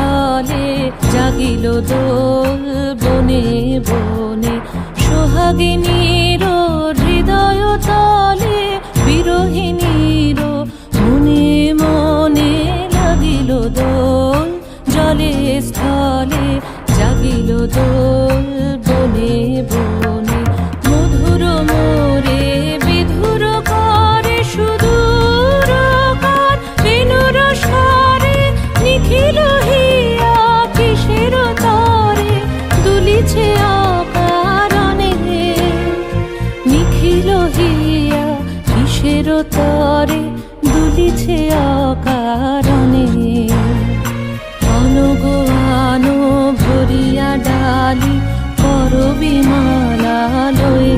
স্থলে জাগিল দোল বনে বনে। সোহাগিনীর হৃদয় তলে বিরহিণীর মনে মনে লাগিল দোল। জলে স্থলে জাগিল দোল বনে বনে। মধুর মোরে বিধুর করে সুদূর কার বেণুর স্বরে নিখিল হিয়া কিসের তরে দুলিছে অকারণে। নিখিল হিয়া কিসের তরে দুলিছে অকারণে। আনো আনো ভরিয়া ডালি করবি মালা লয়ে।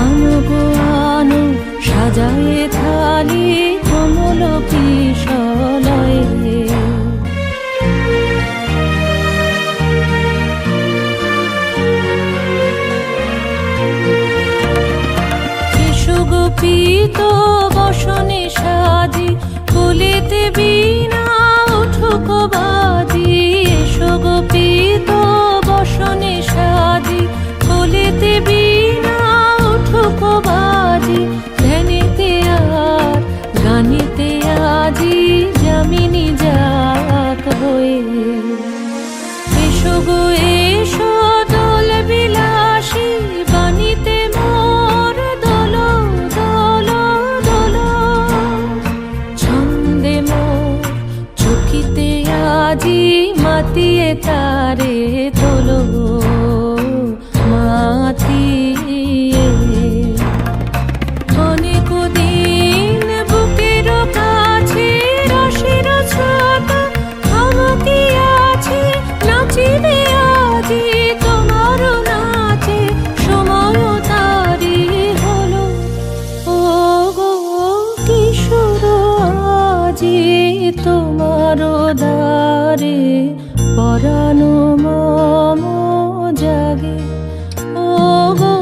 আনো আনো সাজায়ে থালি কমল কিশলয়ে। এসো গোপীত বসনে সাজি কুলিতে বীণা উঠুক বাজি। এসো গোপীত বসনে সাজি কুলিতে বীণা উঠুক বাজি। ধ্যানেতে আর গানেতে আজি যামিনী যাক হয়ে। এসো গো এসো দোল বিলাসী বাণীতে মোর দোল দোল দোল। ছন্দে মোর চকিতে আজি মাতিয়ে তারে তোলো মাতিয়ে। অনেক দিন বুকের কাছে রসের ছোট থমকি আছে নাচিবে আজি তোমার নাচে সময় তারি হলো। ও গো কিশোর আজি তোমার দ্বারে পরানো মম জাগে। ও গো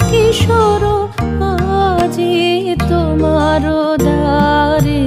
কিশোর আজি তোমার দ্বারে